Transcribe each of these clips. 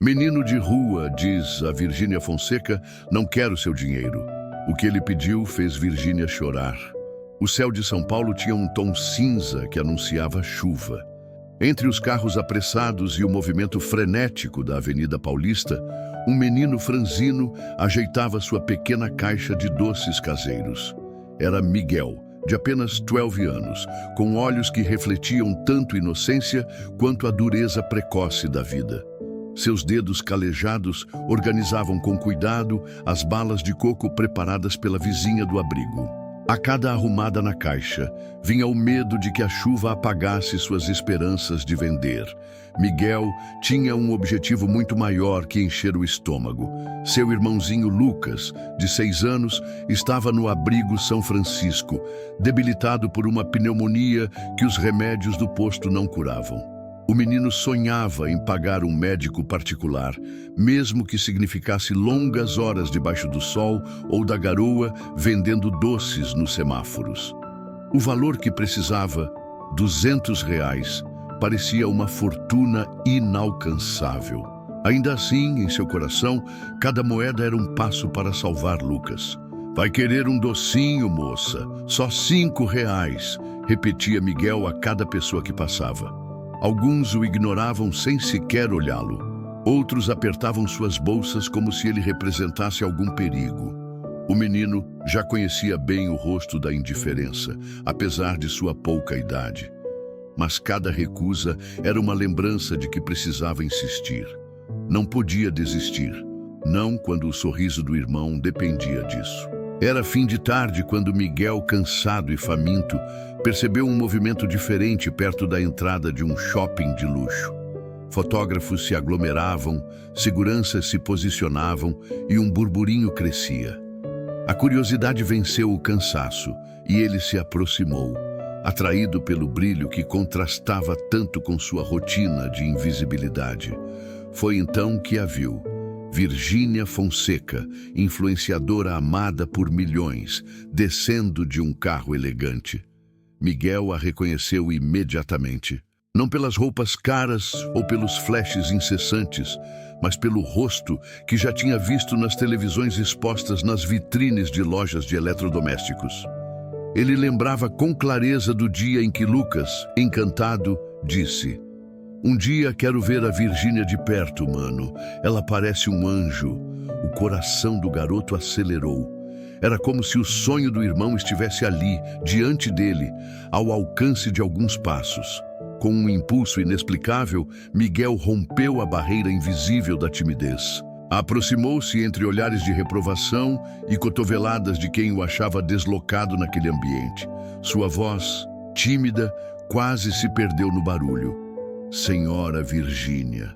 Menino de rua, diz a Virgínia Fonseca, não quero seu dinheiro. O que ele pediu fez Virgínia chorar. O céu de São Paulo tinha um tom cinza que anunciava chuva. Entre os carros apressados e o movimento frenético da Avenida Paulista, um menino franzino ajeitava sua pequena caixa de doces caseiros. Era Miguel, de apenas 12 anos, com olhos que refletiam tanto inocência quanto a dureza precoce da vida. Seus dedos calejados organizavam com cuidado as balas de coco preparadas pela vizinha do abrigo. A cada arrumada na caixa, vinha o medo de que a chuva apagasse suas esperanças de vender. Miguel tinha um objetivo muito maior que encher o estômago. Seu irmãozinho Lucas, de 6 anos, estava no abrigo São Francisco, debilitado por uma pneumonia que os remédios do posto não curavam. O menino sonhava em pagar um médico particular, mesmo que significasse longas horas debaixo do sol ou da garoa vendendo doces nos semáforos. O valor que precisava, R$ 200, parecia uma fortuna inalcançável. Ainda assim, em seu coração, cada moeda era um passo para salvar Lucas. Vai querer um docinho, moça? Só R$ 5, repetia Miguel a cada pessoa que passava. Alguns o ignoravam sem sequer olhá-lo. Outros apertavam suas bolsas como se ele representasse algum perigo. O menino já conhecia bem o rosto da indiferença, apesar de sua pouca idade. Mas cada recusa era uma lembrança de que precisava insistir. Não podia desistir, não quando o sorriso do irmão dependia disso. Era fim de tarde quando Miguel, cansado e faminto, percebeu um movimento diferente perto da entrada de um shopping de luxo. Fotógrafos se aglomeravam, seguranças se posicionavam e um burburinho crescia. A curiosidade venceu o cansaço e ele se aproximou, atraído pelo brilho que contrastava tanto com sua rotina de invisibilidade. Foi então que a viu. Virgínia Fonseca, influenciadora amada por milhões, descendo de um carro elegante. Miguel a reconheceu imediatamente, não pelas roupas caras ou pelos flashes incessantes, mas pelo rosto que já tinha visto nas televisões expostas nas vitrines de lojas de eletrodomésticos. Ele lembrava com clareza do dia em que Lucas, encantado, disse: "Um dia quero ver a Virgínia de perto, mano. Ela parece um anjo." O coração do garoto acelerou. Era como se o sonho do irmão estivesse ali, diante dele, ao alcance de alguns passos. Com um impulso inexplicável, Miguel rompeu a barreira invisível da timidez. Aproximou-se entre olhares de reprovação e cotoveladas de quem o achava deslocado naquele ambiente. Sua voz, tímida, quase se perdeu no barulho. "Senhora Virgínia."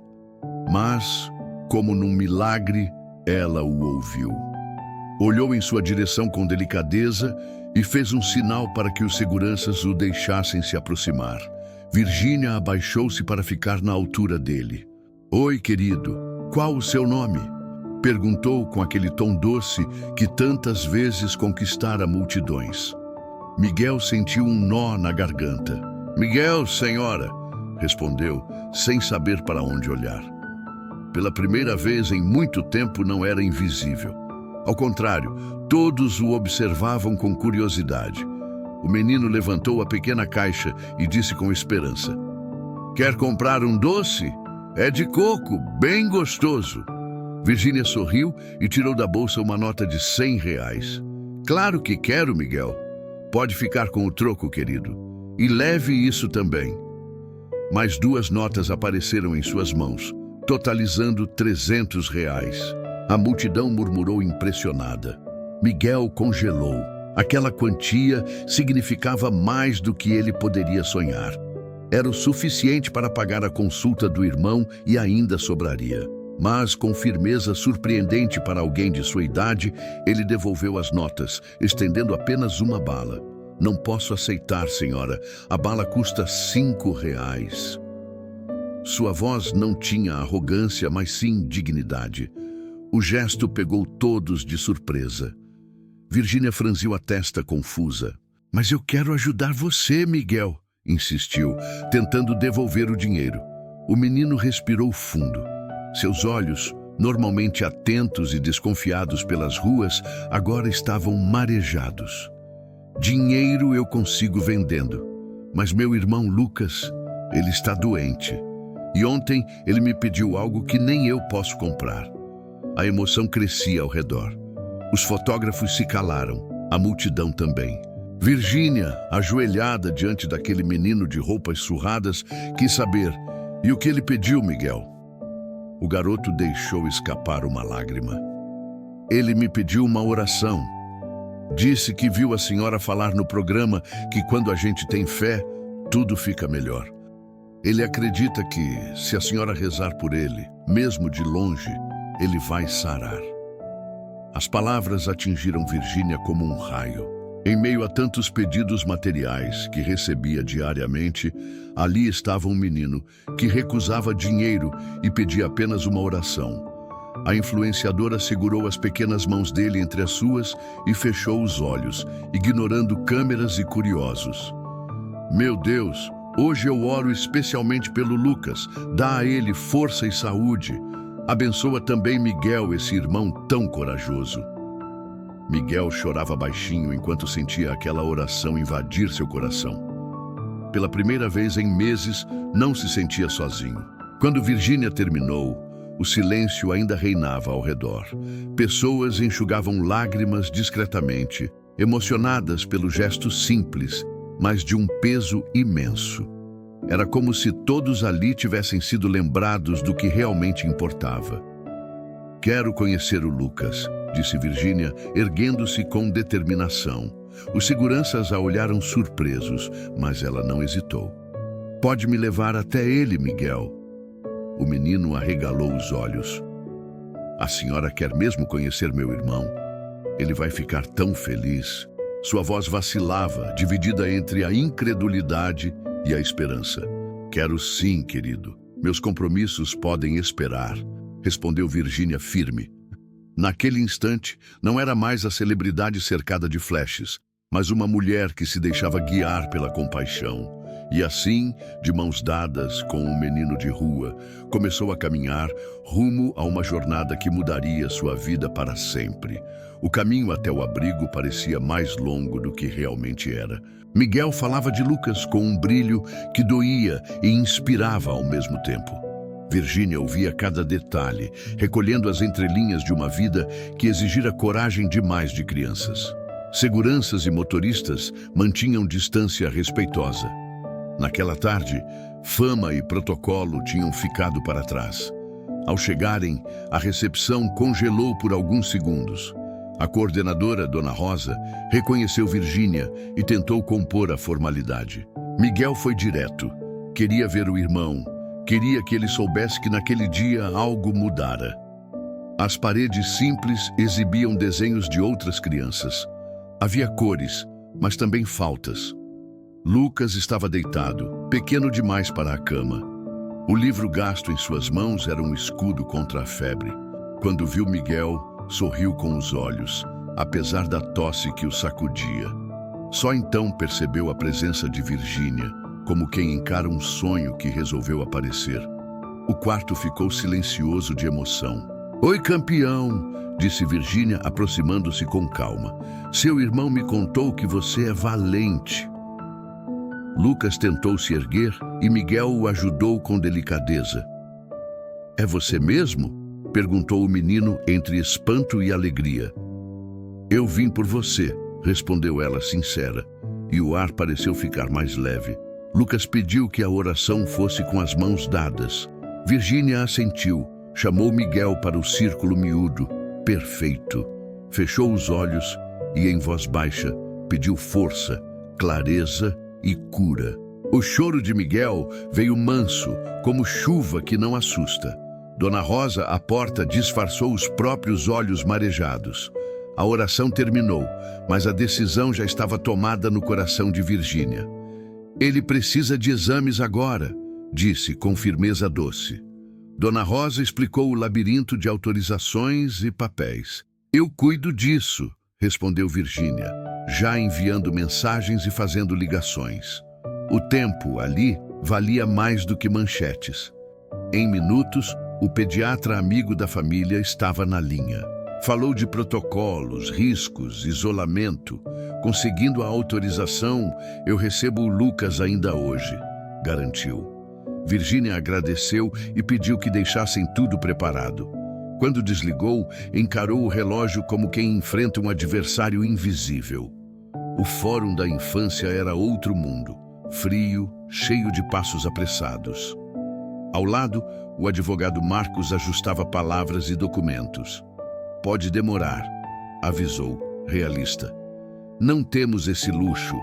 Mas, como num milagre, ela o ouviu. Olhou em sua direção com delicadeza e fez um sinal para que os seguranças o deixassem se aproximar. Virgínia abaixou-se para ficar na altura dele. "Oi, querido, qual o seu nome?" perguntou com aquele tom doce que tantas vezes conquistara multidões. Miguel sentiu um nó na garganta. "Miguel, senhora," respondeu, sem saber para onde olhar. Pela primeira vez em muito tempo não era invisível. Ao contrário, todos o observavam com curiosidade. O menino levantou a pequena caixa e disse com esperança: "Quer comprar um doce? É de coco, bem gostoso." Virgínia sorriu e tirou da bolsa uma nota de R$ 100. "Claro que quero, Miguel. Pode ficar com o troco, querido. E leve isso também." Mais 2 notas apareceram em suas mãos, totalizando R$ 300. A multidão murmurou impressionada. Miguel congelou. Aquela quantia significava mais do que ele poderia sonhar. Era o suficiente para pagar a consulta do irmão e ainda sobraria. Mas, com firmeza surpreendente para alguém de sua idade, ele devolveu as notas, estendendo apenas uma bala. "Não posso aceitar, senhora. A bala custa R$ 5. Sua voz não tinha arrogância, mas sim dignidade. O gesto pegou todos de surpresa. Virgínia franziu a testa confusa. "Mas eu quero ajudar você, Miguel", insistiu, tentando devolver o dinheiro. O menino respirou fundo. Seus olhos, normalmente atentos e desconfiados pelas ruas, agora estavam marejados. Dinheiro eu consigo vendendo, mas meu irmão Lucas, ele está doente. E ontem ele me pediu algo que nem eu posso comprar. A emoção crescia ao redor. Os fotógrafos se calaram, a multidão também. Virgínia, ajoelhada diante daquele menino de roupas surradas, quis saber: e o que ele pediu, Miguel? O garoto deixou escapar uma lágrima. Ele me pediu uma oração. Disse que viu a senhora falar no programa que quando a gente tem fé, tudo fica melhor. Ele acredita que, se a senhora rezar por ele, mesmo de longe, ele vai sarar. As palavras atingiram Virgínia como um raio. Em meio a tantos pedidos materiais que recebia diariamente, ali estava um menino que recusava dinheiro e pedia apenas uma oração. A influenciadora segurou as pequenas mãos dele entre as suas e fechou os olhos, ignorando câmeras e curiosos. Meu Deus, hoje eu oro especialmente pelo Lucas. Dá a ele força e saúde. Abençoa também Miguel, esse irmão tão corajoso. Miguel chorava baixinho enquanto sentia aquela oração invadir seu coração. Pela primeira vez em meses, não se sentia sozinho. Quando Virgínia terminou, o silêncio ainda reinava ao redor. Pessoas enxugavam lágrimas discretamente, emocionadas pelo gesto simples, mas de um peso imenso. Era como se todos ali tivessem sido lembrados do que realmente importava. Quero conhecer o Lucas, disse Virgínia, erguendo-se com determinação. Os seguranças a olharam surpresos, mas ela não hesitou. Pode me levar até ele, Miguel. O menino arregalou os olhos. A senhora quer mesmo conhecer meu irmão? Ele vai ficar tão feliz. Sua voz vacilava, dividida entre a incredulidade e a esperança. Quero sim, querido. Meus compromissos podem esperar, respondeu Virgínia firme. Naquele instante, não era mais a celebridade cercada de flashes, mas uma mulher que se deixava guiar pela compaixão. E assim, de mãos dadas com um menino de rua, começou a caminhar rumo a uma jornada que mudaria sua vida para sempre. O caminho até o abrigo parecia mais longo do que realmente era. Miguel falava de Lucas com um brilho que doía e inspirava ao mesmo tempo. Virgínia ouvia cada detalhe, recolhendo as entrelinhas de uma vida que exigira coragem demais de crianças. Seguranças e motoristas mantinham distância respeitosa. Naquela tarde, fama e protocolo tinham ficado para trás. Ao chegarem, a recepção congelou por alguns segundos. A coordenadora, Dona Rosa, reconheceu Virgínia e tentou compor a formalidade. Miguel foi direto. Queria ver o irmão. Queria que ele soubesse que naquele dia algo mudara. As paredes simples exibiam desenhos de outras crianças. Havia cores, mas também faltas. Lucas estava deitado, pequeno demais para a cama. O livro gasto em suas mãos era um escudo contra a febre. Quando viu Miguel, sorriu com os olhos, apesar da tosse que o sacudia. Só então percebeu a presença de Virgínia, como quem encara um sonho que resolveu aparecer. O quarto ficou silencioso de emoção. Oi, campeão, disse Virgínia, aproximando-se com calma. Seu irmão me contou que você é valente. Lucas tentou se erguer e Miguel o ajudou com delicadeza. É você mesmo? Perguntou o menino entre espanto e alegria. Eu vim por você, respondeu ela sincera, e o ar pareceu ficar mais leve. Lucas pediu que a oração fosse com as mãos dadas. Virgínia assentiu, chamou Miguel para o círculo miúdo. Perfeito. Fechou os olhos e, em voz baixa, pediu força, clareza e cura. O choro de Miguel veio manso, como chuva que não assusta. Dona Rosa, à porta, disfarçou os próprios olhos marejados. A oração terminou, mas a decisão já estava tomada no coração de Virgínia. Ele precisa de exames agora, disse com firmeza doce. Dona Rosa explicou o labirinto de autorizações e papéis. Eu cuido disso, respondeu Virgínia, já enviando mensagens e fazendo ligações. O tempo ali valia mais do que manchetes. Em minutos, O pediatra amigo da família estava na linha. Falou de protocolos, riscos, isolamento. Conseguindo a autorização, eu recebo o Lucas ainda hoje, garantiu. Virgínia agradeceu e pediu que deixassem tudo preparado. Quando desligou, encarou o relógio como quem enfrenta um adversário invisível. O fórum da infância era outro mundo, frio, cheio de passos apressados. Ao lado, o advogado Marcos ajustava palavras e documentos. Pode demorar, avisou, realista. Não temos esse luxo,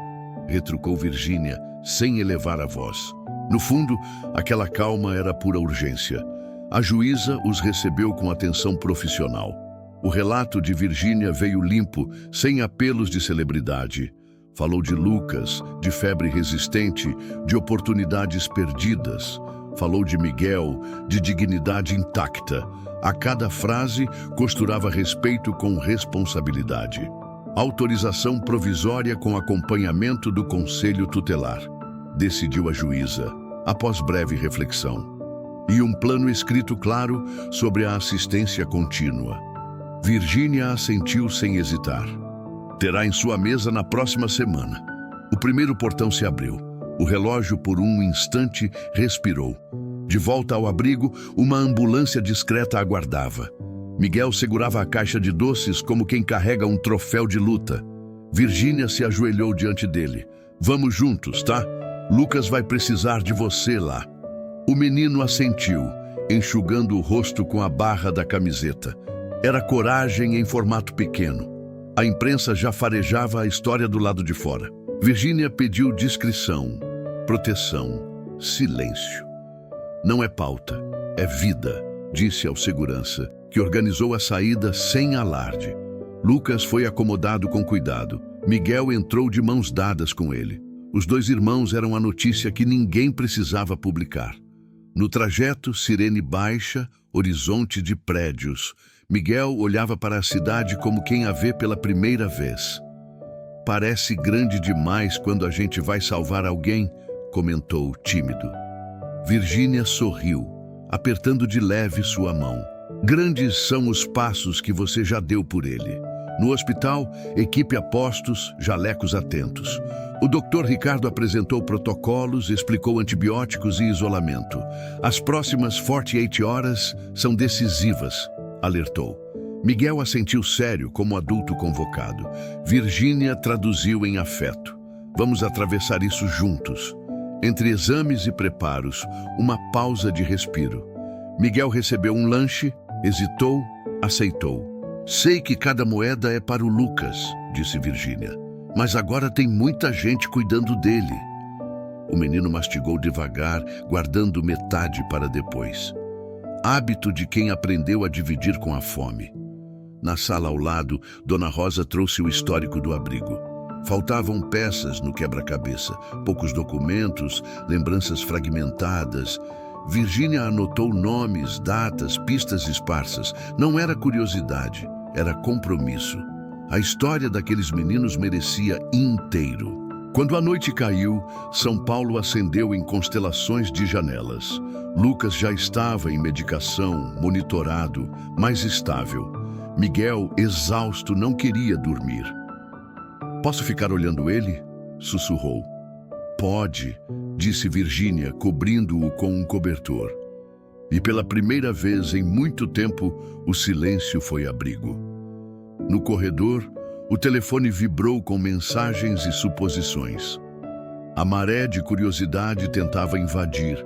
retrucou Virgínia, sem elevar a voz. No fundo, aquela calma era pura urgência. A juíza os recebeu com atenção profissional. O relato de Virgínia veio limpo, sem apelos de celebridade. Falou de Lucas, de febre resistente, de oportunidades perdidas. Falou de Miguel, de dignidade intacta. A cada frase, costurava respeito com responsabilidade. Autorização provisória com acompanhamento do Conselho Tutelar, decidiu a juíza, após breve reflexão. E um plano escrito claro sobre a assistência contínua. Virgínia assentiu sem hesitar. Terá em sua mesa na próxima semana. O primeiro portão se abriu. O relógio, por um instante, respirou. De volta ao abrigo, uma ambulância discreta aguardava. Miguel segurava a caixa de doces como quem carrega um troféu de luta. Virgínia se ajoelhou diante dele. Vamos juntos, tá? Lucas vai precisar de você lá. O menino assentiu, enxugando o rosto com a barra da camiseta. Era coragem em formato pequeno. A imprensa já farejava a história do lado de fora. Virgínia pediu discrição, proteção, silêncio. Não é pauta, é vida, disse ao segurança, que organizou a saída sem alarde. Lucas foi acomodado com cuidado. Miguel entrou de mãos dadas com ele. Os dois irmãos eram a notícia que ninguém precisava publicar. No trajeto, sirene baixa, horizonte de prédios. Miguel olhava para a cidade como quem a vê pela primeira vez. Parece grande demais quando a gente vai salvar alguém, comentou tímido. Virgínia sorriu, apertando de leve sua mão. Grandes são os passos que você já deu por ele. No hospital, equipe a postos, jalecos atentos. O Dr. Ricardo apresentou protocolos, explicou antibióticos e isolamento. As próximas 48 horas são decisivas, alertou. Miguel assentiu sério como adulto convocado. Virgínia traduziu em afeto. Vamos atravessar isso juntos. Entre exames e preparos, uma pausa de respiro. Miguel recebeu um lanche, hesitou, aceitou. Sei que cada moeda é para o Lucas, disse Virgínia, mas agora tem muita gente cuidando dele. O menino mastigou devagar, guardando metade para depois. Hábito de quem aprendeu a dividir com a fome. Na sala ao lado, Dona Rosa trouxe o histórico do abrigo. Faltavam peças no quebra-cabeça, poucos documentos, lembranças fragmentadas. Virgínia anotou nomes, datas, pistas esparsas. Não era curiosidade, era compromisso. A história daqueles meninos merecia inteiro. Quando a noite caiu, São Paulo acendeu em constelações de janelas. Lucas já estava em medicação, monitorado, mais estável. Miguel, exausto, não queria dormir. Posso ficar olhando ele? Sussurrou. Pode, disse Virgínia, cobrindo-o com um cobertor. E pela primeira vez em muito tempo, o silêncio foi abrigo. No corredor, o telefone vibrou com mensagens e suposições. A maré de curiosidade tentava invadir,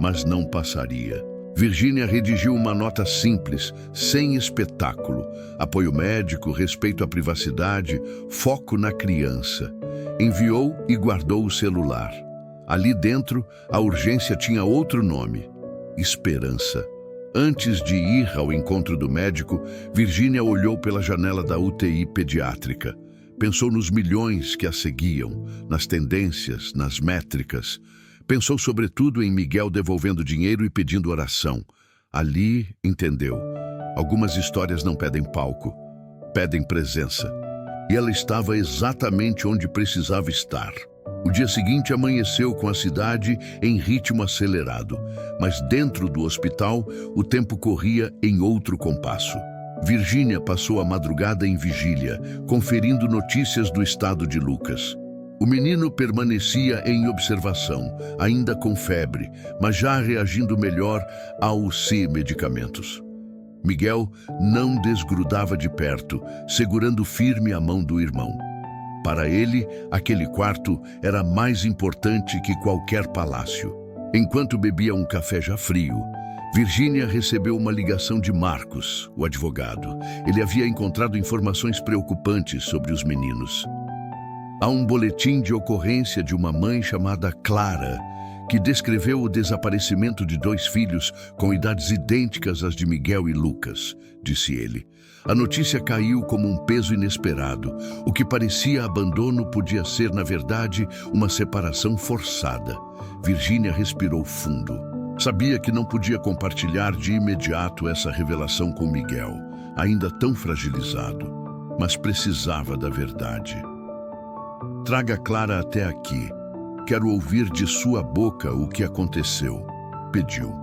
mas não passaria. Virgínia redigiu uma nota simples, sem espetáculo. Apoio médico, respeito à privacidade, foco na criança. Enviou e guardou o celular. Ali dentro, a urgência tinha outro nome: esperança. Antes de ir ao encontro do médico, Virgínia olhou pela janela da UTI pediátrica. Pensou nos milhões que a seguiam, nas tendências, nas métricas. Pensou sobretudo em Miguel devolvendo dinheiro e pedindo oração. Ali, entendeu. Algumas histórias não pedem palco, pedem presença. E ela estava exatamente onde precisava estar. O dia seguinte amanheceu com a cidade em ritmo acelerado, mas dentro do hospital o tempo corria em outro compasso. Virgínia passou a madrugada em vigília, conferindo notícias do estado de Lucas. O menino permanecia em observação, ainda com febre, mas já reagindo melhor aos medicamentos. Miguel não desgrudava de perto, segurando firme a mão do irmão. Para ele, aquele quarto era mais importante que qualquer palácio. Enquanto bebia um café já frio, Virgínia recebeu uma ligação de Marcos, o advogado. Ele havia encontrado informações preocupantes sobre os meninos. Há um boletim de ocorrência de uma mãe chamada Clara, que descreveu o desaparecimento de 2 filhos com idades idênticas às de Miguel e Lucas, disse ele. A notícia caiu como um peso inesperado. O que parecia abandono podia ser, na verdade, uma separação forçada. Virgínia respirou fundo. Sabia que não podia compartilhar de imediato essa revelação com Miguel, ainda tão fragilizado, mas precisava da verdade. Traga Clara até aqui. Quero ouvir de sua boca o que aconteceu, pediu.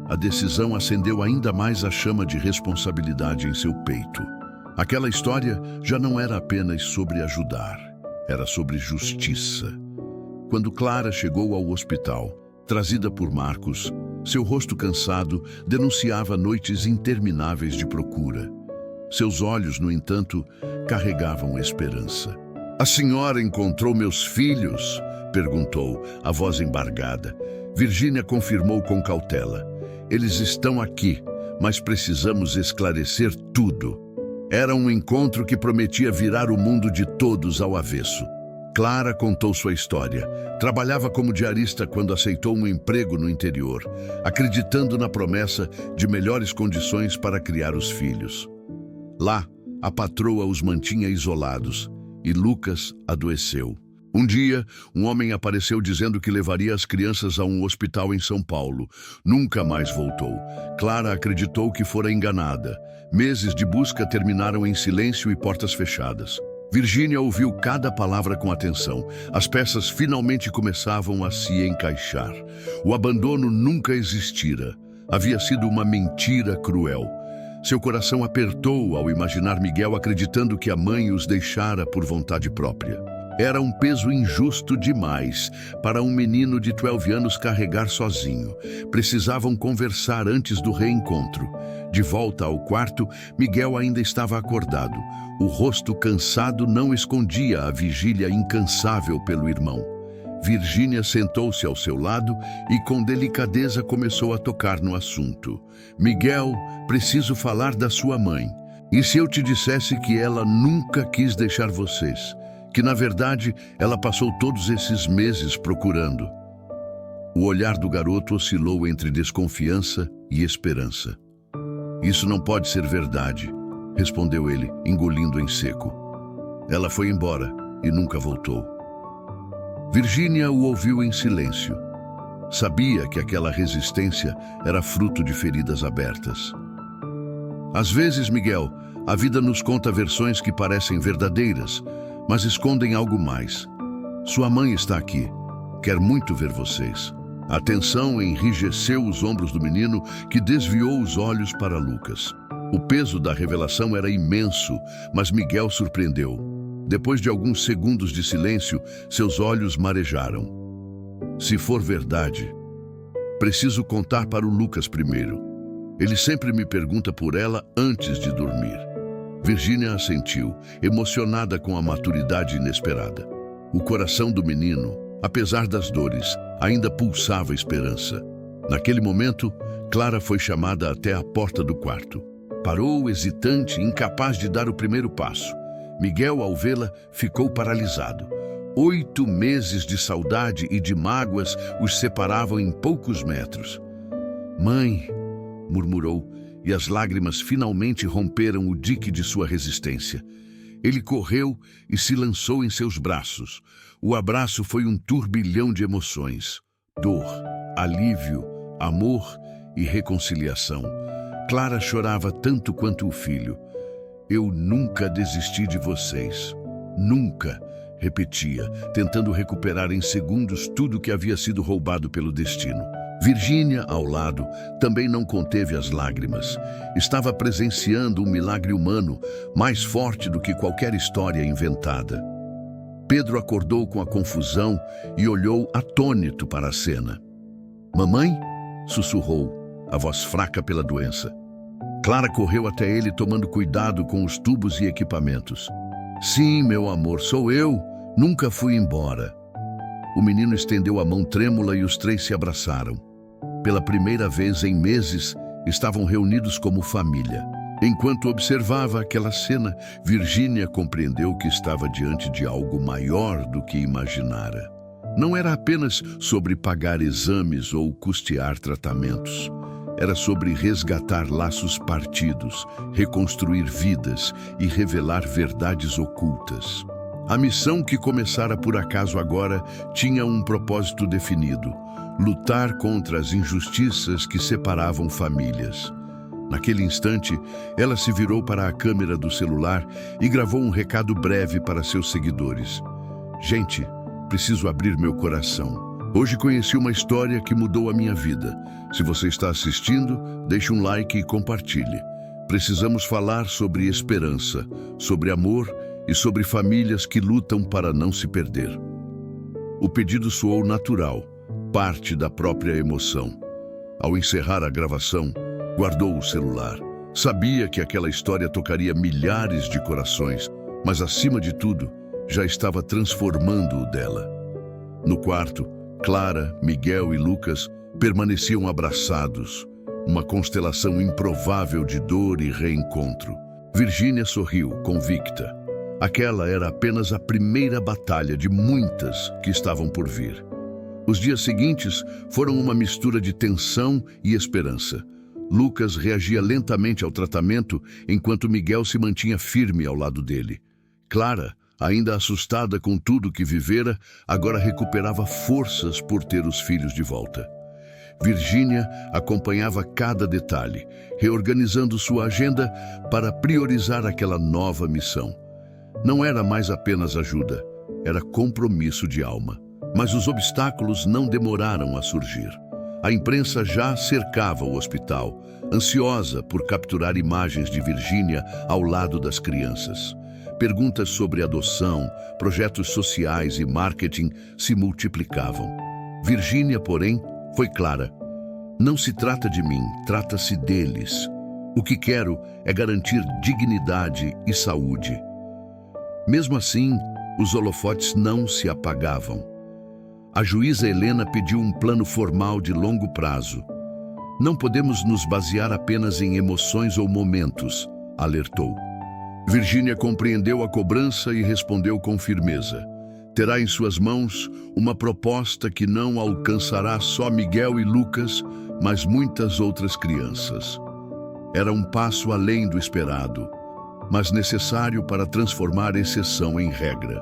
A decisão acendeu ainda mais a chama de responsabilidade em seu peito. Aquela história já não era apenas sobre ajudar, era sobre justiça. Quando Clara chegou ao hospital, trazida por Marcos, seu rosto cansado denunciava noites intermináveis de procura. Seus olhos, no entanto, carregavam esperança. A senhora encontrou meus filhos? Perguntou, a voz embargada. Virgínia confirmou com cautela. Eles estão aqui, mas precisamos esclarecer tudo. Era um encontro que prometia virar o mundo de todos ao avesso. Clara contou sua história. Trabalhava como diarista quando aceitou um emprego no interior, acreditando na promessa de melhores condições para criar os filhos. Lá, a patroa os mantinha isolados e Lucas adoeceu. Um dia, um homem apareceu dizendo que levaria as crianças a um hospital em São Paulo. Nunca mais voltou. Clara acreditou que fora enganada. Meses de busca terminaram em silêncio e portas fechadas. Virgínia ouviu cada palavra com atenção. As peças finalmente começavam a se encaixar. O abandono nunca existira. Havia sido uma mentira cruel. Seu coração apertou ao imaginar Miguel acreditando que a mãe os deixara por vontade própria. Era um peso injusto demais para um menino de 12 anos carregar sozinho. Precisavam conversar antes do reencontro. De volta ao quarto, Miguel ainda estava acordado. O rosto cansado não escondia a vigília incansável pelo irmão. Virgínia sentou-se ao seu lado e com delicadeza começou a tocar no assunto. Miguel, preciso falar da sua mãe. E se eu te dissesse que ela nunca quis deixar vocês? Que, na verdade, ela passou todos esses meses procurando? O olhar do garoto oscilou entre desconfiança e esperança. Isso não pode ser verdade, respondeu ele, engolindo em seco. Ela foi embora e nunca voltou. Virgínia o ouviu em silêncio. Sabia que aquela resistência era fruto de feridas abertas. Às vezes, Miguel, a vida nos conta versões que parecem verdadeiras, mas escondem algo mais. Sua mãe está aqui. Quer muito ver vocês. A tensão enrijeceu os ombros do menino, que desviou os olhos para Lucas. O peso da revelação era imenso, mas Miguel surpreendeu. Depois de alguns segundos de silêncio, seus olhos marejaram. Se for verdade, preciso contar para o Lucas primeiro. Ele sempre me pergunta por ela antes de dormir. Virgínia assentiu, emocionada com a maturidade inesperada. O coração do menino, apesar das dores, ainda pulsava esperança. Naquele momento, Clara foi chamada até a porta do quarto. Parou, hesitante, incapaz de dar o primeiro passo. Miguel, ao vê-la, ficou paralisado. 8 meses de saudade e de mágoas os separavam em poucos metros. Mãe, murmurou, e as lágrimas finalmente romperam o dique de sua resistência. Ele correu e se lançou em seus braços. O abraço foi um turbilhão de emoções. Dor, alívio, amor e reconciliação. Clara chorava tanto quanto o filho. Eu nunca desisti de vocês. Nunca, repetia, tentando recuperar em segundos tudo que havia sido roubado pelo destino. Virgínia, ao lado, também não conteve as lágrimas. Estava presenciando um milagre humano mais forte do que qualquer história inventada. Pedro acordou com a confusão e olhou atônito para a cena. "Mamãe?" sussurrou, a voz fraca pela doença. Clara correu até ele tomando cuidado com os tubos e equipamentos. "Sim, meu amor, sou eu. Nunca fui embora." O menino estendeu a mão trêmula e os três se abraçaram. Pela primeira vez em meses, estavam reunidos como família. Enquanto observava aquela cena, Virgínia compreendeu que estava diante de algo maior do que imaginara. Não era apenas sobre pagar exames ou custear tratamentos. Era sobre resgatar laços partidos, reconstruir vidas e revelar verdades ocultas. A missão que começara por acaso agora tinha um propósito definido: lutar contra as injustiças que separavam famílias. Naquele instante, ela se virou para a câmera do celular e gravou um recado breve para seus seguidores. "Gente, preciso abrir meu coração. Hoje conheci uma história que mudou a minha vida. Se você está assistindo, deixe um like e compartilhe. Precisamos falar sobre esperança, sobre amor e sobre famílias que lutam para não se perder." O pedido soou natural, parte da própria emoção. Ao encerrar a gravação, guardou o celular. Sabia que aquela história tocaria milhares de corações, mas acima de tudo, já estava transformando o dela. No quarto, Clara, Miguel e Lucas permaneciam abraçados, uma constelação improvável de dor e reencontro. Virgínia sorriu, convicta. Aquela era apenas a primeira batalha de muitas que estavam por vir. Os dias seguintes foram uma mistura de tensão e esperança. Lucas reagia lentamente ao tratamento, enquanto Miguel se mantinha firme ao lado dele. Clara, ainda assustada com tudo que vivera, agora recuperava forças por ter os filhos de volta. Virgínia acompanhava cada detalhe, reorganizando sua agenda para priorizar aquela nova missão. Não era mais apenas ajuda, era compromisso de alma. Mas os obstáculos não demoraram a surgir. A imprensa já cercava o hospital, ansiosa por capturar imagens de Virgínia ao lado das crianças. Perguntas sobre adoção, projetos sociais e marketing se multiplicavam. Virgínia, porém, foi clara. "Não se trata de mim, trata-se deles. O que quero é garantir dignidade e saúde." Mesmo assim, os holofotes não se apagavam. A juíza Helena pediu um plano formal de longo prazo. "Não podemos nos basear apenas em emoções ou momentos", alertou. Virgínia compreendeu a cobrança e respondeu com firmeza. Terá em suas mãos uma proposta que não alcançará só Miguel e Lucas, mas muitas outras crianças. Era um passo além do esperado, mas necessário para transformar exceção em regra.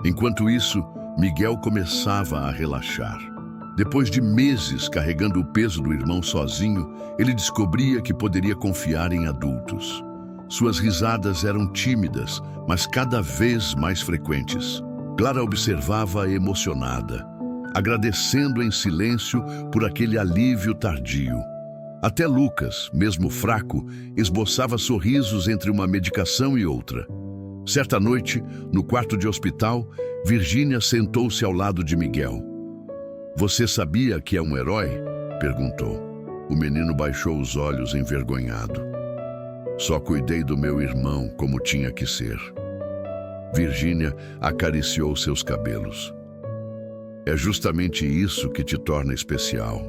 Enquanto isso, Miguel começava a relaxar. Depois de meses carregando o peso do irmão sozinho, ele descobria que poderia confiar em adultos. Suas risadas eram tímidas, mas cada vez mais frequentes. Clara observava emocionada, agradecendo em silêncio por aquele alívio tardio. Até Lucas, mesmo fraco, esboçava sorrisos entre uma medicação e outra. Certa noite, no quarto de hospital, Virgínia sentou-se ao lado de Miguel. "Você sabia que é um herói?" perguntou. O menino baixou os olhos envergonhado. "Só cuidei do meu irmão como tinha que ser." Virgínia acariciou seus cabelos. "É justamente isso que te torna especial.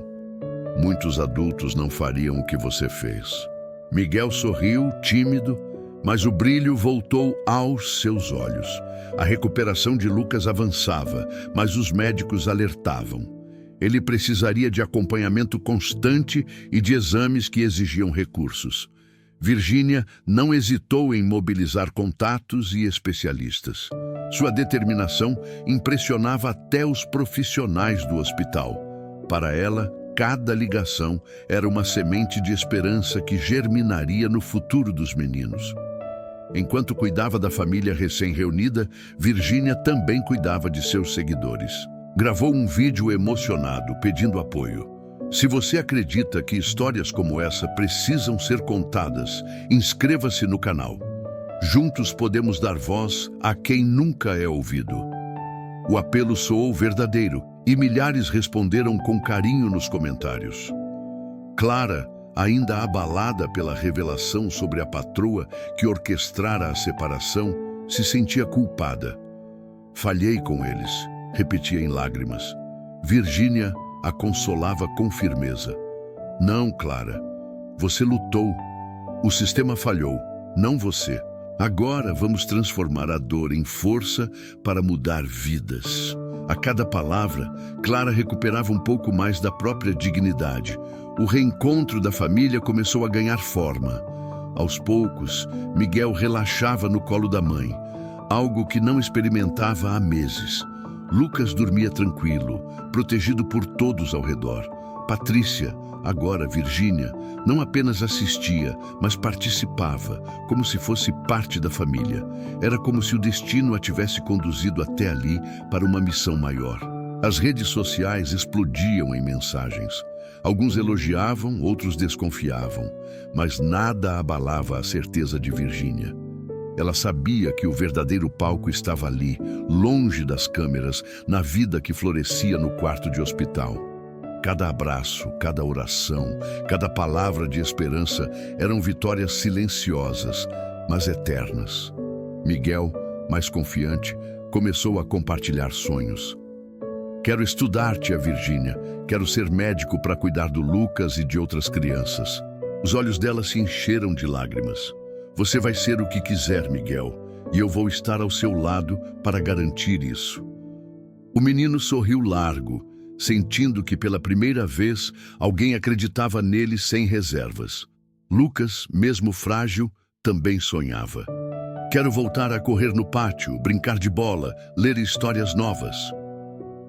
Muitos adultos não fariam o que você fez." Miguel sorriu, tímido, mas o brilho voltou aos seus olhos. A recuperação de Lucas avançava, mas os médicos alertavam. Ele precisaria de acompanhamento constante e de exames que exigiam recursos. Virgínia não hesitou em mobilizar contatos e especialistas. Sua determinação impressionava até os profissionais do hospital. Para ela, cada ligação era uma semente de esperança que germinaria no futuro dos meninos. Enquanto cuidava da família recém-reunida, Virgínia também cuidava de seus seguidores. Gravou um vídeo emocionado, pedindo apoio. Se você acredita que histórias como essa precisam ser contadas, inscreva-se no canal. Juntos podemos dar voz a quem nunca é ouvido. O apelo soou verdadeiro e milhares responderam com carinho nos comentários. Clara, ainda abalada pela revelação sobre a patroa que orquestrara a separação, se sentia culpada. Falhei com eles, repetia em lágrimas. Virgínia a consolava com firmeza. Não, Clara, você lutou. O sistema falhou, não você. Agora vamos transformar a dor em força para mudar vidas. A cada palavra, Clara recuperava um pouco mais da própria dignidade. O reencontro da família começou a ganhar forma. Aos poucos, Miguel relaxava no colo da mãe, algo que não experimentava há meses. Lucas dormia tranquilo, protegido por todos ao redor. Patrícia, agora Virgínia, não apenas assistia, mas participava, como se fosse parte da família. Era como se o destino a tivesse conduzido até ali para uma missão maior. As redes sociais explodiam em mensagens. Alguns elogiavam, outros desconfiavam, mas nada abalava a certeza de Virgínia. Ela sabia que o verdadeiro palco estava ali, longe das câmeras, na vida que florescia no quarto de hospital. Cada abraço, cada oração, cada palavra de esperança eram vitórias silenciosas, mas eternas. Miguel, mais confiante, começou a compartilhar sonhos. Quero estudar, tia Virgínia. Quero ser médico para cuidar do Lucas e de outras crianças. Os olhos dela se encheram de lágrimas. Você vai ser o que quiser, Miguel, e eu vou estar ao seu lado para garantir isso. O menino sorriu largo, sentindo que pela primeira vez alguém acreditava nele sem reservas. Lucas, mesmo frágil, também sonhava. Quero voltar a correr no pátio, brincar de bola, ler histórias novas.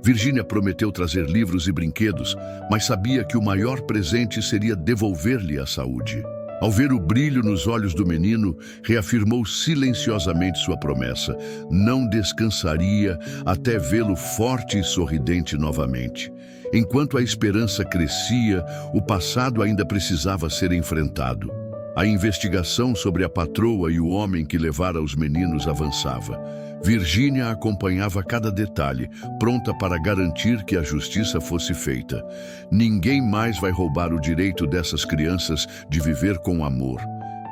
Virgínia prometeu trazer livros e brinquedos, mas sabia que o maior presente seria devolver-lhe a saúde. Ao ver o brilho nos olhos do menino, reafirmou silenciosamente sua promessa. Não descansaria até vê-lo forte e sorridente novamente. Enquanto a esperança crescia, o passado ainda precisava ser enfrentado. A investigação sobre a patroa e o homem que levara os meninos avançava. Virgínia acompanhava cada detalhe, pronta para garantir que a justiça fosse feita. Ninguém mais vai roubar o direito dessas crianças de viver com amor,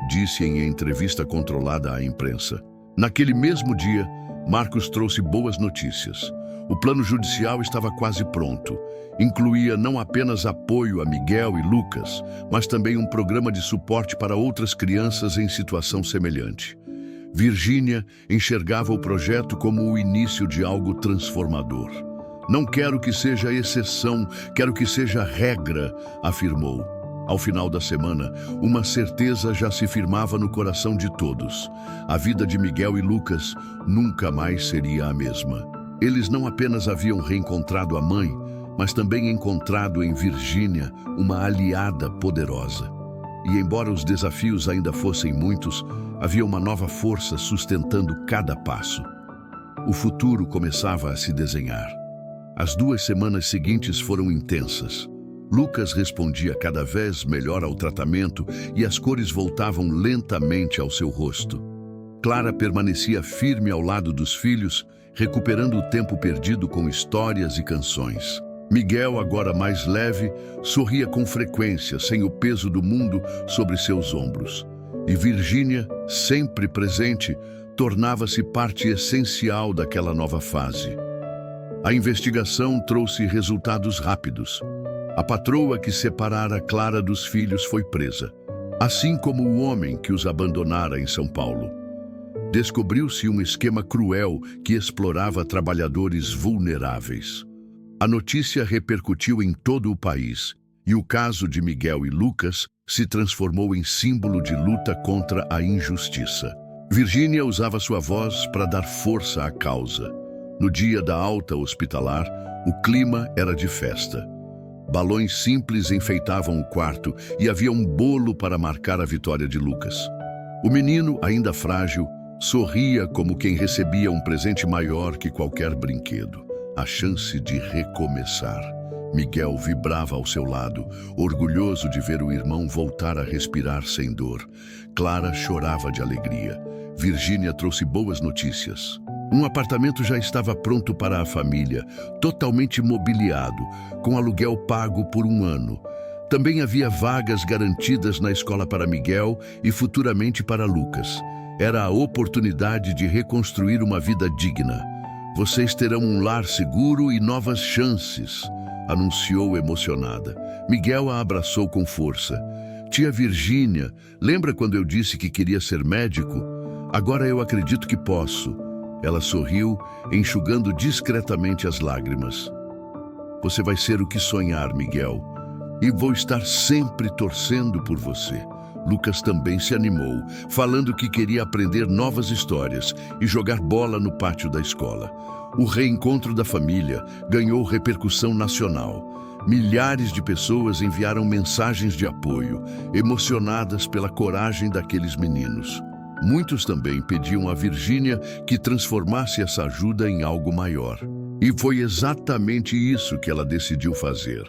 disse em entrevista controlada à imprensa. Naquele mesmo dia, Marcos trouxe boas notícias. O plano judicial estava quase pronto. Incluía não apenas apoio a Miguel e Lucas, mas também um programa de suporte para outras crianças em situação semelhante. Virgínia enxergava o projeto como o início de algo transformador. Não quero que seja exceção, quero que seja regra, afirmou. Ao final da semana, uma certeza já se firmava no coração de todos. A vida de Miguel e Lucas nunca mais seria a mesma. Eles não apenas haviam reencontrado a mãe, mas também encontrado em Virgínia uma aliada poderosa. E embora os desafios ainda fossem muitos, havia uma nova força sustentando cada passo. O futuro começava a se desenhar. As 2 semanas seguintes foram intensas. Lucas respondia cada vez melhor ao tratamento e as cores voltavam lentamente ao seu rosto. Clara permanecia firme ao lado dos filhos, recuperando o tempo perdido com histórias e canções. Miguel, agora mais leve, sorria com frequência, sem o peso do mundo sobre seus ombros. E Virgínia, sempre presente, tornava-se parte essencial daquela nova fase. A investigação trouxe resultados rápidos. A patroa que separara Clara dos filhos foi presa, assim como o homem que os abandonara em São Paulo. Descobriu-se um esquema cruel que explorava trabalhadores vulneráveis. A notícia repercutiu em todo o país, e o caso de Miguel e Lucas se transformou em símbolo de luta contra a injustiça. Virgínia usava sua voz para dar força à causa. No dia da alta hospitalar, o clima era de festa. Balões simples enfeitavam o quarto e havia um bolo para marcar a vitória de Lucas. O menino, ainda frágil, sorria como quem recebia um presente maior que qualquer brinquedo, a chance de recomeçar. Miguel vibrava ao seu lado, orgulhoso de ver o irmão voltar a respirar sem dor. Clara chorava de alegria. Virgínia trouxe boas notícias. Um apartamento já estava pronto para a família, totalmente mobiliado, com aluguel pago por 1 ano. Também havia vagas garantidas na escola para Miguel e futuramente para Lucas. Era a oportunidade de reconstruir uma vida digna. Vocês terão um lar seguro e novas chances, anunciou emocionada. Miguel a abraçou com força. Tia Virgínia, lembra quando eu disse que queria ser médico? Agora eu acredito que posso. Ela sorriu, enxugando discretamente as lágrimas. Você vai ser o que sonhar, Miguel. E vou estar sempre torcendo por você. Lucas também se animou, falando que queria aprender novas histórias e jogar bola no pátio da escola. O reencontro da família ganhou repercussão nacional. Milhares de pessoas enviaram mensagens de apoio, emocionadas pela coragem daqueles meninos. Muitos também pediam a Virgínia que transformasse essa ajuda em algo maior. E foi exatamente isso que ela decidiu fazer.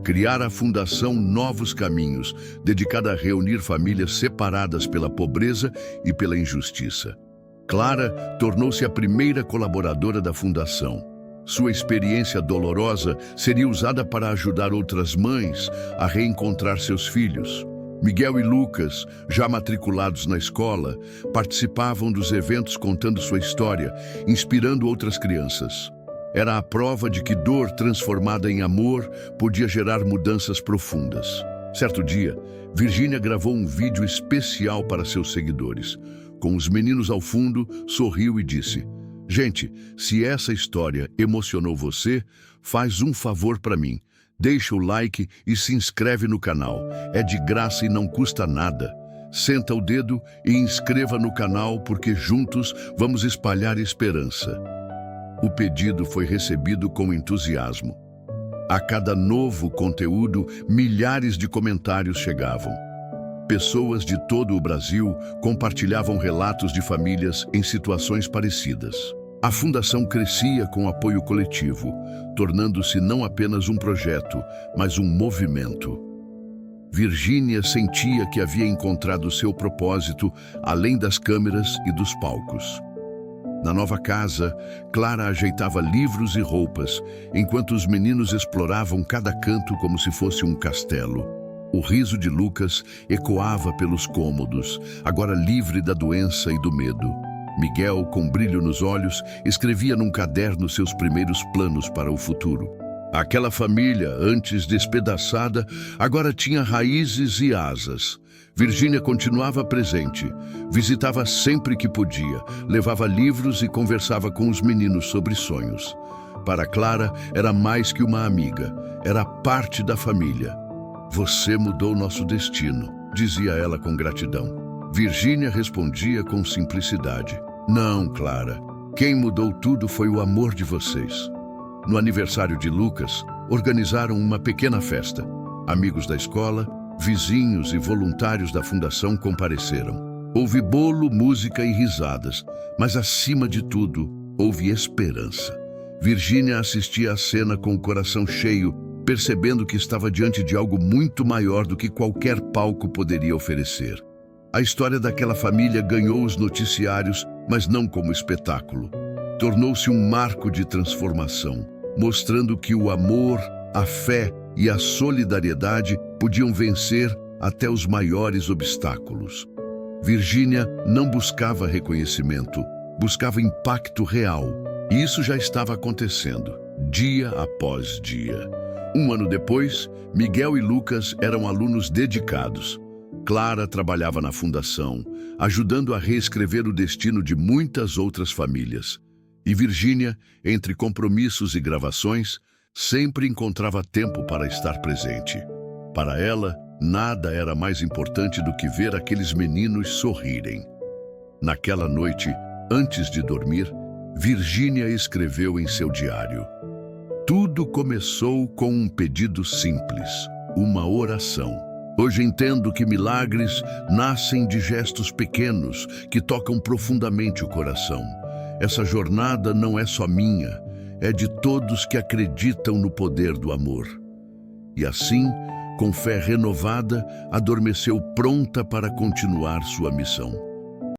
Criar a Fundação Novos Caminhos, dedicada a reunir famílias separadas pela pobreza e pela injustiça. Clara tornou-se a primeira colaboradora da fundação. Sua experiência dolorosa seria usada para ajudar outras mães a reencontrar seus filhos. Miguel e Lucas, já matriculados na escola, participavam dos eventos contando sua história, inspirando outras crianças. Era a prova de que dor transformada em amor podia gerar mudanças profundas. Certo dia, Virgínia gravou um vídeo especial para seus seguidores. Com os meninos ao fundo, sorriu e disse: Gente, se essa história emocionou você, faz um favor para mim. Deixa o like e se inscreve no canal. É de graça e não custa nada. Senta o dedo e inscreva no canal porque juntos vamos espalhar esperança. O pedido foi recebido com entusiasmo. A cada novo conteúdo, milhares de comentários chegavam. Pessoas de todo o Brasil compartilhavam relatos de famílias em situações parecidas. A fundação crescia com apoio coletivo, tornando-se não apenas um projeto, mas um movimento. Virgínia sentia que havia encontrado seu propósito além das câmeras e dos palcos. Na nova casa, Clara ajeitava livros e roupas, enquanto os meninos exploravam cada canto como se fosse um castelo. O riso de Lucas ecoava pelos cômodos, agora livre da doença e do medo. Miguel, com brilho nos olhos, escrevia num caderno seus primeiros planos para o futuro. Aquela família, antes despedaçada, agora tinha raízes e asas. Virgínia continuava presente, visitava sempre que podia, levava livros e conversava com os meninos sobre sonhos. Para Clara, era mais que uma amiga, era parte da família. Você mudou nosso destino, dizia ela com gratidão. Virgínia respondia com simplicidade. Não, Clara, quem mudou tudo foi o amor de vocês. No aniversário de Lucas, organizaram uma pequena festa. Amigos da escola, vizinhos e voluntários da fundação compareceram. Houve bolo, música e risadas, mas acima de tudo, houve esperança. Virgínia assistia à cena com o coração cheio, percebendo que estava diante de algo muito maior do que qualquer palco poderia oferecer. A história daquela família ganhou os noticiários, mas não como espetáculo. Tornou-se um marco de transformação, mostrando que o amor, a fé e a solidariedade podiam vencer até os maiores obstáculos. Virgínia não buscava reconhecimento, buscava impacto real. E isso já estava acontecendo, dia após dia. 1 ano depois, Miguel e Lucas eram alunos dedicados. Clara trabalhava na fundação, ajudando a reescrever o destino de muitas outras famílias. E Virgínia, entre compromissos e gravações, sempre encontrava tempo para estar presente. Para ela, nada era mais importante do que ver aqueles meninos sorrirem. Naquela noite, antes de dormir, Virgínia escreveu em seu diário: Tudo começou com um pedido simples, uma oração. Hoje entendo que milagres nascem de gestos pequenos que tocam profundamente o coração. Essa jornada não é só minha, é de todos que acreditam no poder do amor. E assim, com fé renovada, adormeceu pronta para continuar sua missão.